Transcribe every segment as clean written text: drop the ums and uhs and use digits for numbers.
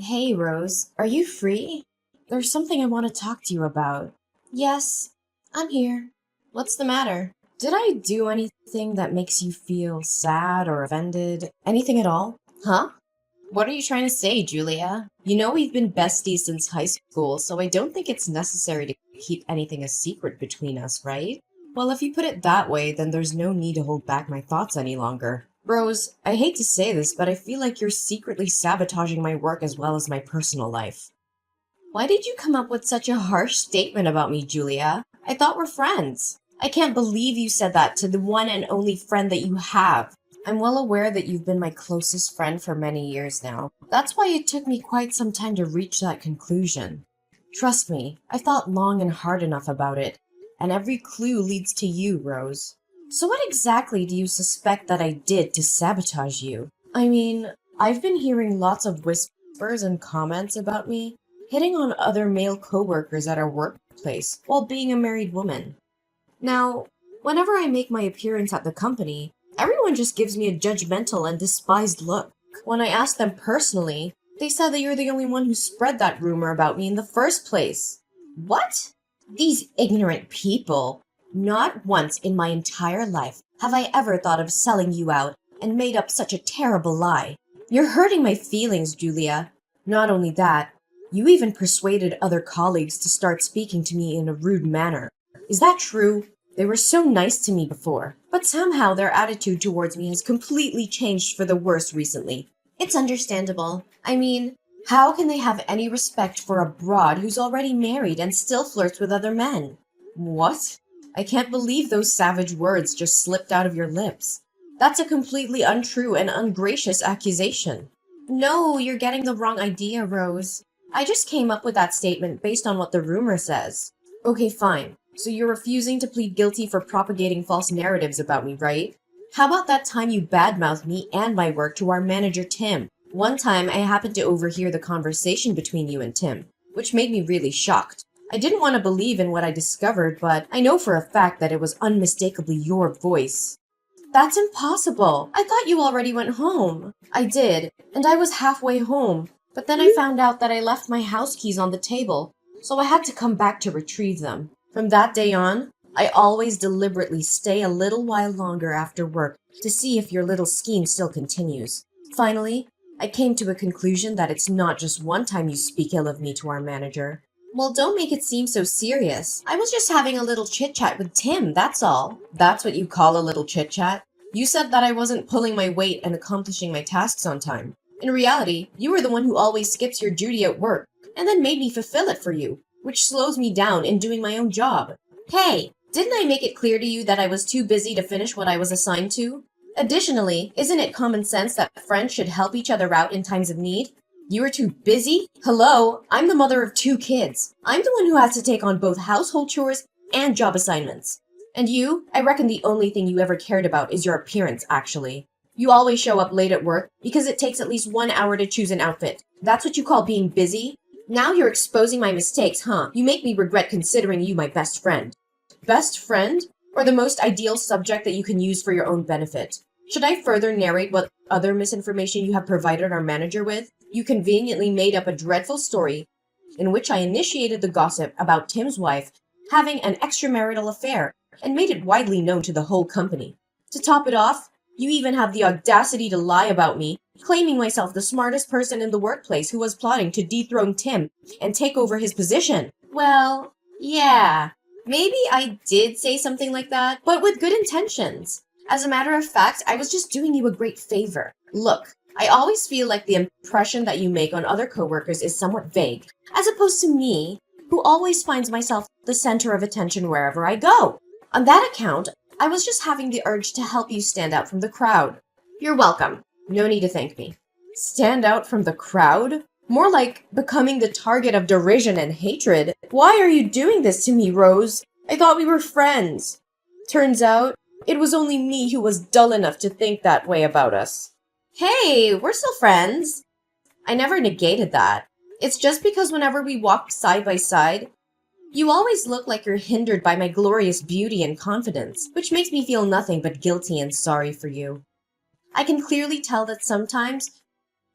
Hey, Rose, are you free? There's something I want to talk to you about. Yes, I'm here. What's the matter? Did I do anything that makes you feel sad or offended? Anything at all? Huh? What are you trying to say, Julia? You know we've been besties since high school, so I don't think it's necessary to keep anything a secret between us, right? Well, if you put it that way, then there's no need to hold back my thoughts any longer. Rose, I hate to say this, but I feel like you're secretly sabotaging my work as well as my personal life. Why did you come up with such a harsh statement about me, Julia? I thought we're friends. I can't believe you said that to the one and only friend that you have. I'm well aware that you've been my closest friend for many years now. That's why it took me quite some time to reach that conclusion. Trust me, I thought long and hard enough about it, and every clue leads to you, Rose. So what exactly do you suspect that I did to sabotage you? I mean, I've been hearing lots of whispers and comments about me, hitting on other male coworkers at our workplace while being a married woman. Now, whenever I make my appearance at the company, everyone just gives me a judgmental and despised look. When I asked them personally, they said that you're the only one who spread that rumor about me in the first place. What? These ignorant people. Not once in my entire life have I ever thought of selling you out and made up such a terrible lie. You're hurting my feelings, Julia. Not only that, you even persuaded other colleagues to start speaking to me in a rude manner. Is that true? They were so nice to me before, but somehow their attitude towards me has completely changed for the worse recently. It's understandable. I mean, how can they have any respect for a broad who's already married and still flirts with other men? What? I can't believe those savage words just slipped out of your lips. That's a completely untrue and ungracious accusation. No, you're getting the wrong idea, Rose. I just came up with that statement based on what the rumor says. Okay, fine. So you're refusing to plead guilty for propagating false narratives about me, right? How about that time you badmouthed me and my work to our manager, Tim? One time I happened to overhear the conversation between you and Tim, which made me really shocked. I didn't want to believe in what I discovered, but I know for a fact that it was unmistakably your voice. That's impossible. I thought you already went home. I did, and I was halfway home, but then I found out that I left my house keys on the table, so I had to come back to retrieve them. From that day on, I always deliberately stay a little while longer after work to see if your little scheme still continues. Finally, I came to a conclusion that it's not just one time you speak ill of me to our manager. Well, don't make it seem so serious. I was just having a little chit-chat with Tim, that's all. That's what you call a little chit-chat? You said that I wasn't pulling my weight and accomplishing my tasks on time. In reality, you were the one who always skips your duty at work, and then made me fulfill it for you, which slows me down in doing my own job. Hey, didn't I make it clear to you that I was too busy to finish what I was assigned to? Additionally, isn't it common sense that friends should help each other out in times of need? You were too busy? Hello, I'm the mother of 2 kids. I'm the one who has to take on both household chores and job assignments. And you, I reckon the only thing you ever cared about is your appearance, actually. You always show up late at work because it takes at least 1 hour to choose an outfit. That's what you call being busy? Now you're exposing my mistakes, huh? You make me regret considering you my best friend. Best friend? Or the most ideal subject that you can use for your own benefit? Should I further narrate what other misinformation you have provided our manager with? You conveniently made up a dreadful story in which I initiated the gossip about Tim's wife having an extramarital affair and made it widely known to the whole company. To top it off, you even have the audacity to lie about me, claiming myself the smartest person in the workplace who was plotting to dethrone Tim and take over his position. Well, yeah, maybe I did say something like that, but with good intentions. As a matter of fact, I was just doing you a great favor. Look, I always feel like the impression that you make on other coworkers is somewhat vague, as opposed to me, who always finds myself the center of attention wherever I go. On that account, I was just having the urge to help you stand out from the crowd. You're welcome. No need to thank me. Stand out from the crowd? More like becoming the target of derision and hatred. Why are you doing this to me, Rose? I thought we were friends. Turns out, it was only me who was dull enough to think that way about us. Hey, we're still friends. I never negated that. It's just because whenever we walk side by side, you always look like you're hindered by my glorious beauty and confidence, which makes me feel nothing but guilty and sorry for you. I can clearly tell that sometimes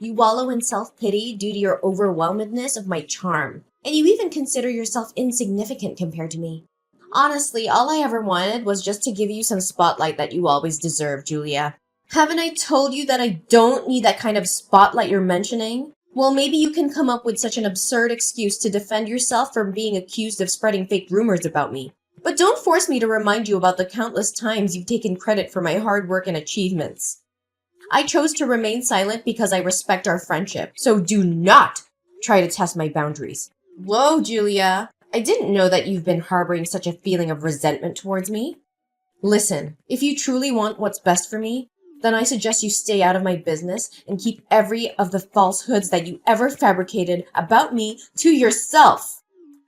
You wallow in self-pity due to your overwhelmedness of my charm, and you even consider yourself insignificant compared to me. Honestly, all I ever wanted was just to give you some spotlight that you always deserve, Julia. Haven't I told you that I don't need that kind of spotlight you're mentioning? Well, maybe you can come up with such an absurd excuse to defend yourself from being accused of spreading fake rumors about me. But don't force me to remind you about the countless times you've taken credit for my hard work and achievements. I chose to remain silent because I respect our friendship, so do not try to test my boundaries. Whoa, Julia. I didn't know that you've been harboring such a feeling of resentment towards me. Listen, if you truly want what's best for me, then I suggest you stay out of my business and keep every of the falsehoods that you ever fabricated about me to yourself.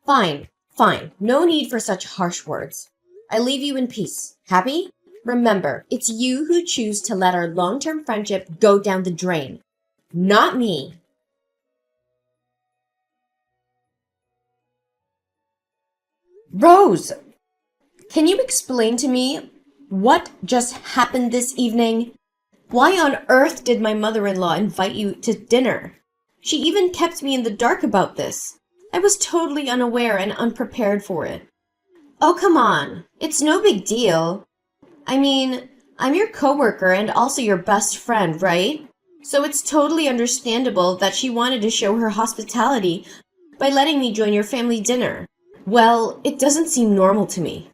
Fine, fine. No need for such harsh words. I leave you in peace. Happy? Remember, it's you who choose to let our long-term friendship go down the drain, not me. Rose, can you explain to me what just happened this evening? Why on earth did my mother-in-law invite you to dinner? She even kept me in the dark about this. I was totally unaware and unprepared for it. Oh, come on. It's no big deal. I mean, I'm your coworker and also your best friend, right? So it's totally understandable that she wanted to show her hospitality by letting me join your family dinner. Well, it doesn't seem normal to me.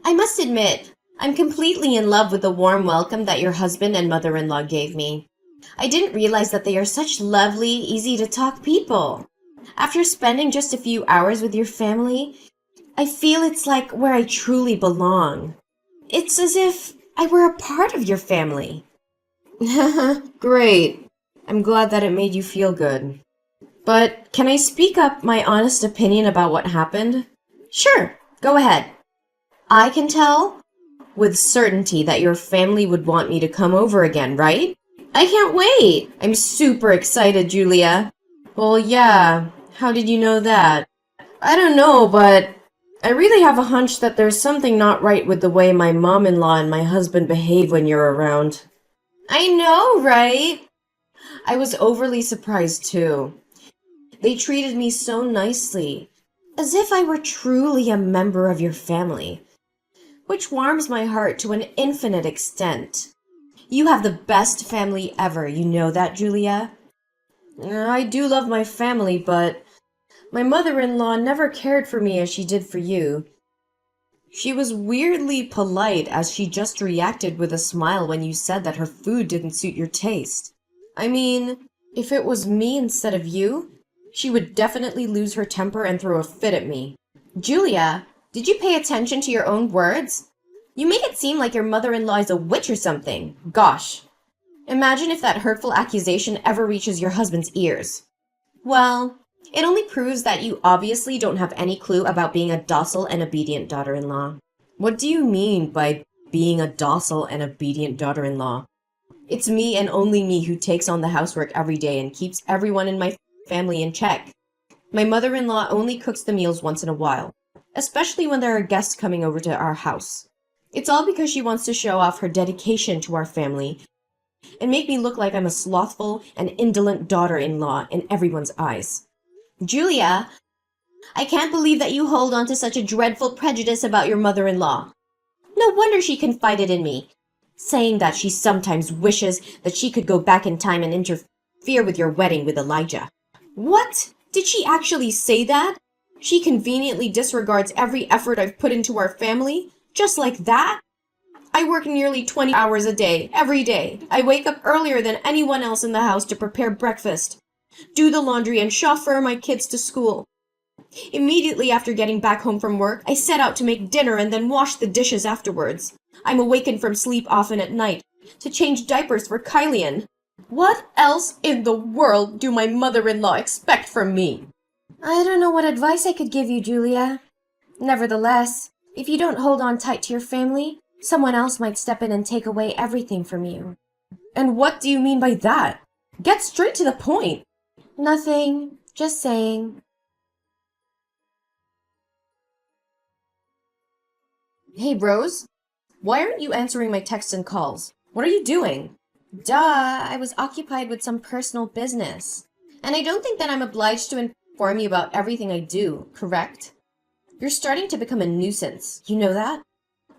I must admit, I'm completely in love with the warm welcome that your husband and mother-in-law gave me. I didn't realize that they are such lovely, easy-to-talk people. After spending just a few hours with your family, I feel it's like where I truly belong. It's as if I were a part of your family. Great. I'm glad that it made you feel good. But can I speak up my honest opinion about what happened? Sure, go ahead. I can tell with certainty that your family would want me to come over again, right? I can't wait. I'm super excited, Julia. Well, yeah. How did you know that? I don't know, but I really have a hunch that there's something not right with the way my mom-in-law and my husband behave when you're around. I know, right? I was overly surprised too. They treated me so nicely, as if I were truly a member of your family, which warms my heart to an infinite extent. You have the best family ever, you know that, Julia? I do love my family, but my mother-in-law never cared for me as she did for you. She was weirdly polite as she just reacted with a smile when you said that her food didn't suit your taste. I mean, if it was me instead of you, she would definitely lose her temper and throw a fit at me. Julia, did you pay attention to your own words? You make it seem like your mother-in-law is a witch or something. Gosh. Imagine if that hurtful accusation ever reaches your husband's ears. Well, it only proves that you obviously don't have any clue about being a docile and obedient daughter-in-law. What do you mean by being a docile and obedient daughter-in-law? It's me and only me who takes on the housework every day and keeps everyone in my family in check. My mother-in-law only cooks the meals once in a while, especially when there are guests coming over to our house. It's all because she wants to show off her dedication to our family and make me look like I'm a slothful and indolent daughter-in-law in everyone's eyes. Julia, I can't believe that you hold on to such a dreadful prejudice about your mother-in-law. No wonder she confided in me, saying that she sometimes wishes that she could go back in time and interfere with your wedding with Elijah. What? Did she actually say that? She conveniently disregards every effort I've put into our family? Just like that? I work nearly 20 hours a day, every day. I wake up earlier than anyone else in the house to prepare breakfast, do the laundry, and chauffeur my kids to school. Immediately after getting back home from work, I set out to make dinner and then wash the dishes afterwards. I'm awakened from sleep often at night to change diapers for Kylian. What else in the world do my mother-in-law expect from me? I don't know what advice I could give you, Julia. Nevertheless, if you don't hold on tight to your family, someone else might step in and take away everything from you. And what do you mean by that? Get straight to the point. Nothing. Just saying. Hey, Rose. Why aren't you answering my texts and calls? What are you doing? Duh, I was occupied with some personal business. And I don't think that I'm obliged to inform you about everything I do, correct? You're starting to become a nuisance. You know that?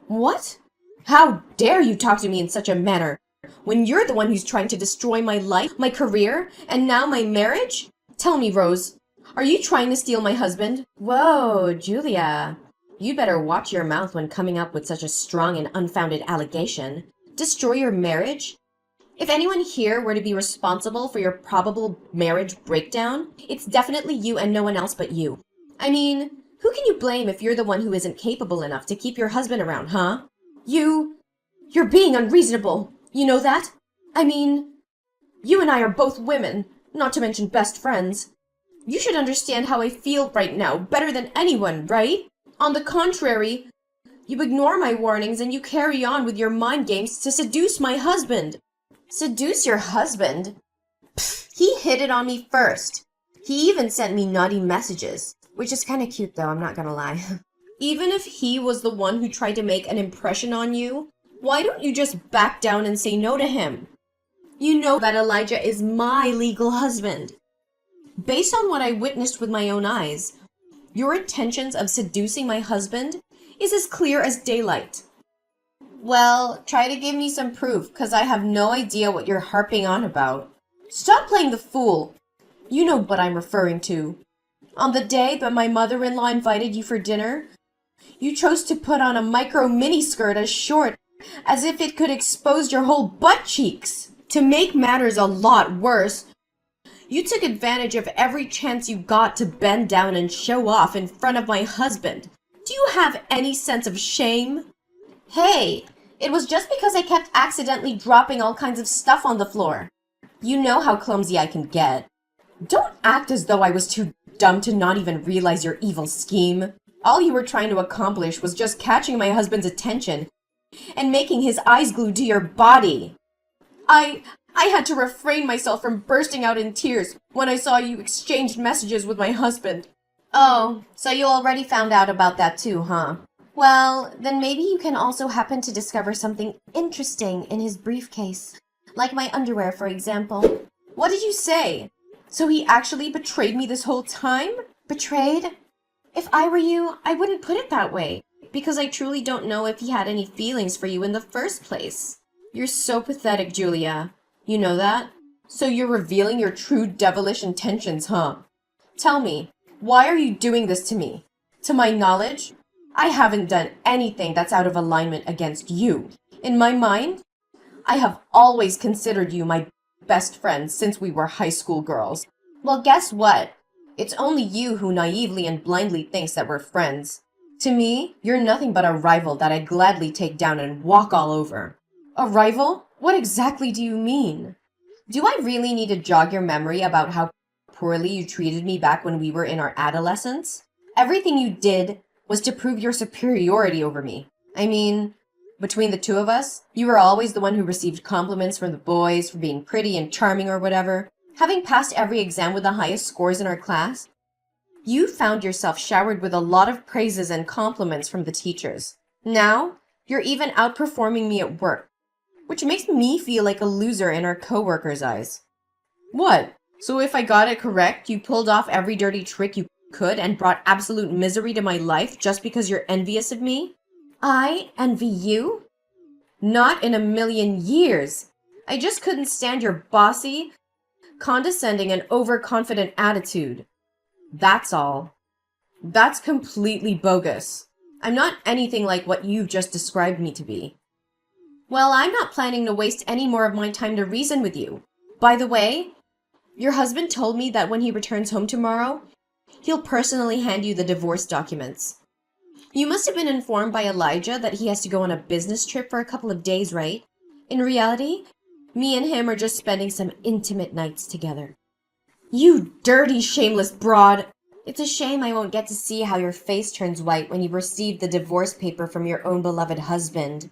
What? How dare you talk to me in such a manner when you're the one who's trying to destroy my life, my career, and now my marriage? Tell me, Rose, are you trying to steal my husband? Whoa, Julia. You'd better watch your mouth when coming up with such a strong and unfounded allegation. Destroy your marriage? If anyone here were to be responsible for your probable marriage breakdown, it's definitely you and no one else but you. I mean, who can you blame if you're the one who isn't capable enough to keep your husband around, huh? You're being unreasonable. You know that? I mean, you and I are both women, not to mention best friends. You should understand how I feel right now better than anyone, right? On the contrary, you ignore my warnings and you carry on with your mind games to seduce my husband. Seduce your husband? Pfft, he hit it on me first. He even sent me naughty messages, which is kind of cute though, I'm not gonna lie. Even if he was the one who tried to make an impression on you, why don't you just back down and say no to him? You know that Elijah is my legal husband. Based on what I witnessed with my own eyes, your intentions of seducing my husband is as clear as daylight. Well, try to give me some proof, because I have no idea what you're harping on about. Stop playing the fool. You know what I'm referring to. On the day that my mother-in-law invited you for dinner, you chose to put on a micro miniskirt as short as if it could expose your whole butt cheeks. To make matters a lot worse, you took advantage of every chance you got to bend down and show off in front of my husband. Do you have any sense of shame? Hey, it was just because I kept accidentally dropping all kinds of stuff on the floor. You know how clumsy I can get. Don't act as though I was too dumb to not even realize your evil scheme. All you were trying to accomplish was just catching my husband's attention and making his eyes glued to your body. I had to refrain myself from bursting out in tears when I saw you exchange messages with my husband. Oh, so you already found out about that too, huh? Well, then maybe you can also happen to discover something interesting in his briefcase. Like my underwear, for example. What did you say? So he actually betrayed me this whole time? Betrayed? If I were you, I wouldn't put it that way, because I truly don't know if he had any feelings for you in the first place. You're so pathetic, Julia. You know that? So you're revealing your true devilish intentions, huh? Tell me, why are you doing this to me? To my knowledge, I haven't done anything that's out of alignment against you. In my mind, I have always considered you my best friend since we were high school girls. Well, guess what? It's only you who naively and blindly thinks that we're friends. To me, you're nothing but a rival that I'd gladly take down and walk all over. A rival? What exactly do you mean? Do I really need to jog your memory about how poorly you treated me back when we were in our adolescence? Everything you did was to prove your superiority over me. I mean, between the two of us, you were always the one who received compliments from the boys for being pretty and charming or whatever. Having passed every exam with the highest scores in our class, you found yourself showered with a lot of praises and compliments from the teachers. Now, you're even outperforming me at work, which makes me feel like a loser in our coworkers' eyes. What? So if I got it correct, you pulled off every dirty trick you could and brought absolute misery to my life just because you're envious of me? I envy you? Not in a million years. I just couldn't stand your bossy, condescending, and overconfident attitude. That's all. That's completely bogus. I'm not anything like what you've just described me to be. Well, I'm not planning to waste any more of my time to reason with you. By the way, your husband told me that when he returns home tomorrow, he'll personally hand you the divorce documents. You must have been informed by Elijah that he has to go on a business trip for a couple of days, right? In reality, me and him are just spending some intimate nights together. You dirty, shameless broad! It's a shame I won't get to see how your face turns white when you receive the divorce paper from your own beloved husband.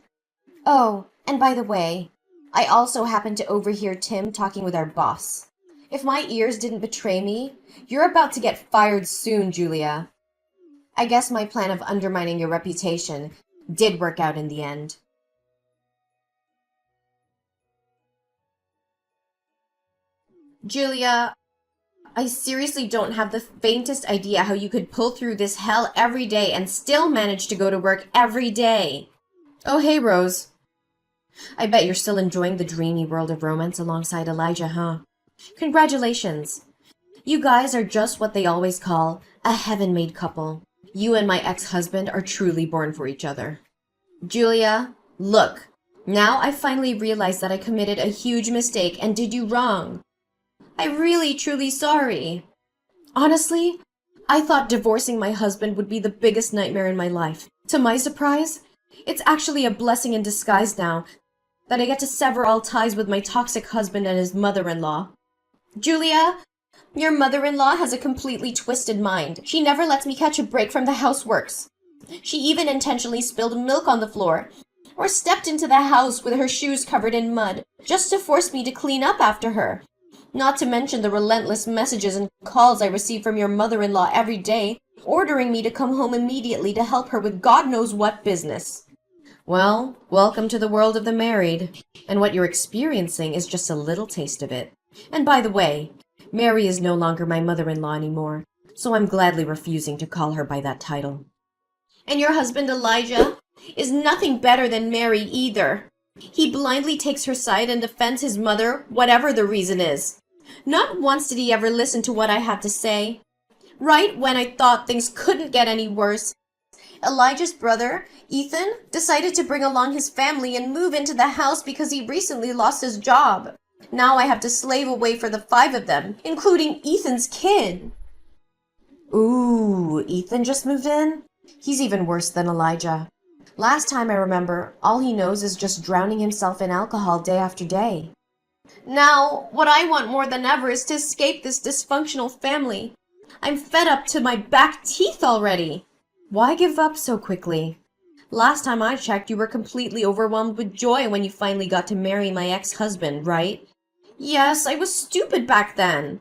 Oh, and by the way, I also happened to overhear Tim talking with our boss. If my ears didn't betray me, you're about to get fired soon, Julia. I guess my plan of undermining your reputation did work out in the end. Julia, I seriously don't have the faintest idea how you could pull through this hell every day and still manage to go to work every day. Oh, hey, Rose. I bet you're still enjoying the dreamy world of romance alongside Elijah, huh? Congratulations. You guys are just what they always call a heaven-made couple. You and my ex-husband are truly born for each other. Julia, look. Now I finally realized that I committed a huge mistake and did you wrong. I'm really, truly sorry. Honestly, I thought divorcing my husband would be the biggest nightmare in my life. To my surprise, it's actually a blessing in disguise now that I get to sever all ties with my toxic husband and his mother-in-law. Julia, your mother-in-law has a completely twisted mind. She never lets me catch a break from the houseworks. She even intentionally spilled milk on the floor or stepped into the house with her shoes covered in mud just to force me to clean up after her. Not to mention the relentless messages and calls I receive from your mother-in-law every day, ordering me to come home immediately to help her with God knows what business. Well, welcome to the world of the married, and what you're experiencing is just a little taste of it. And by the way, Mary is no longer my mother-in-law anymore, so I'm gladly refusing to call her by that title. And your husband Elijah is nothing better than Mary either. He blindly takes her side and defends his mother, whatever the reason is. Not once did he ever listen to what I had to say. Right when I thought things couldn't get any worse, Elijah's brother, Ethan, decided to bring along his family and move into the house because he recently lost his job. Now I have to slave away for the 5 of them, including Ethan's kid. Ooh, Ethan just moved in? He's even worse than Elijah. Last time I remember, all he knows is just drowning himself in alcohol day after day. Now, what I want more than ever is to escape this dysfunctional family. I'm fed up to my back teeth already. Why give up so quickly? Last time I checked, you were completely overwhelmed with joy when you finally got to marry my ex-husband, right? Yes, I was stupid back then.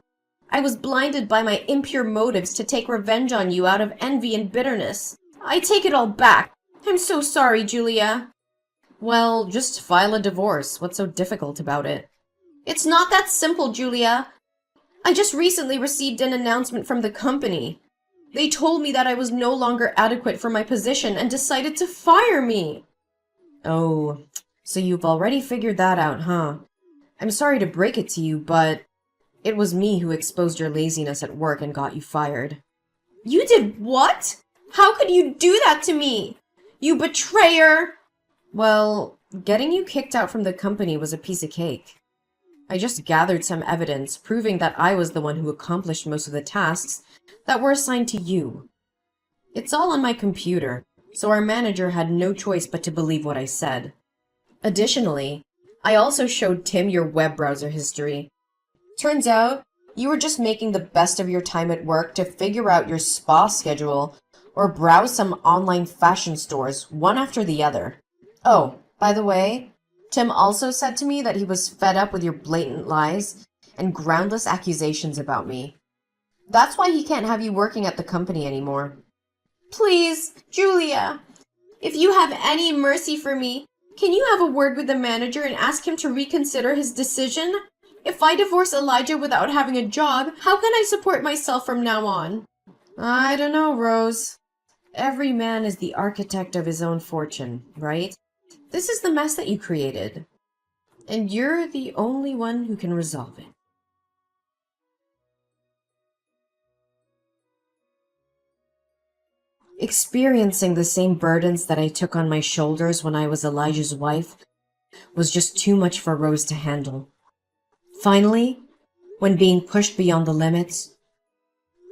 I was blinded by my impure motives to take revenge on you out of envy and bitterness. I take it all back. I'm so sorry, Julia. Well, just file a divorce. What's so difficult about it? It's not that simple, Julia. I just recently received an announcement from the company. They told me that I was no longer adequate for my position and decided to fire me. Oh, so you've already figured that out, huh? I'm sorry to break it to you, but it was me who exposed your laziness at work and got you fired. You did what? How could you do that to me? You betrayer! Well, getting you kicked out from the company was a piece of cake. I just gathered some evidence proving that I was the one who accomplished most of the tasks that were assigned to you. It's all on my computer, so our manager had no choice but to believe what I said. Additionally, I also showed Tim your web browser history. Turns out, you were just making the best of your time at work to figure out your spa schedule or browse some online fashion stores one after the other. Oh, by the way, Tim also said to me that he was fed up with your blatant lies and groundless accusations about me. That's why he can't have you working at the company anymore. Please, Julia, if you have any mercy for me, can you have a word with the manager and ask him to reconsider his decision? If I divorce Elijah without having a job, how can I support myself from now on? I don't know, Rose. Every man is the architect of his own fortune, right? This is the mess that you created, and you're the only one who can resolve it. Experiencing the same burdens that I took on my shoulders when I was Elijah's wife was just too much for Rose to handle. Finally, when being pushed beyond the limits,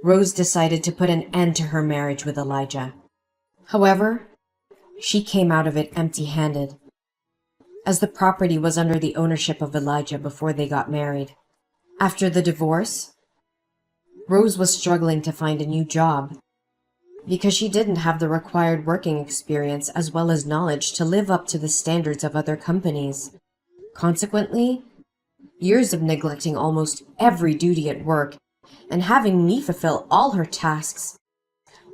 Rose decided to put an end to her marriage with Elijah. However, she came out of it empty-handed, as the property was under the ownership of Elijah before they got married. After the divorce, Rose was struggling to find a new job because she didn't have the required working experience as well as knowledge to live up to the standards of other companies. Consequently, years of neglecting almost every duty at work and having me fulfill all her tasks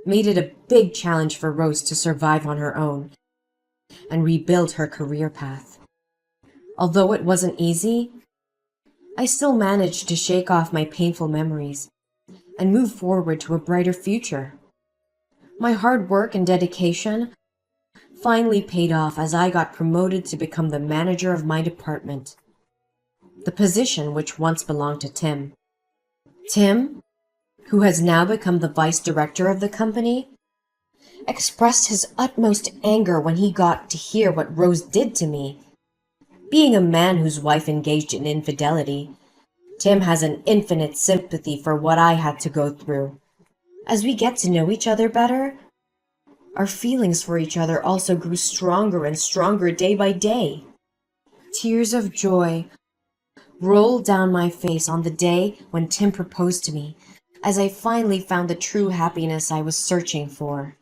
made it a big challenge for Rose to survive on her own and rebuild her career path. Although it wasn't easy, I still managed to shake off my painful memories and move forward to a brighter future. My hard work and dedication finally paid off as I got promoted to become the manager of my department, the position which once belonged to Tim. Tim, who has now become the vice director of the company, expressed his utmost anger when he got to hear what Rose did to me. Being a man whose wife engaged in infidelity, Tim has an infinite sympathy for what I had to go through. As we get to know each other better, our feelings for each other also grew stronger and stronger day by day. Tears of joy rolled down my face on the day when Tim proposed to me, as I finally found the true happiness I was searching for.